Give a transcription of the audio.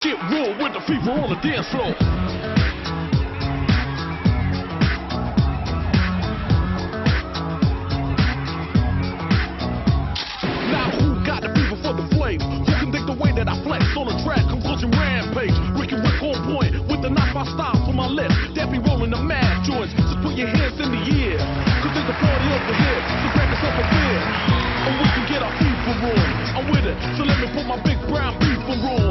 Get raw with the fever on the dance floor. Now who got the fever for the flame? Who can think the way that I flex on the track? Conclusion rampage. Ricky Rick on point with the knock my style for my lips. That be rolling the mad joints. Just put your hands in the air. Cause there's a party over here. So grab yourself a beer. And we can get our fever on. I'm with it. So let me put my big brown beef on.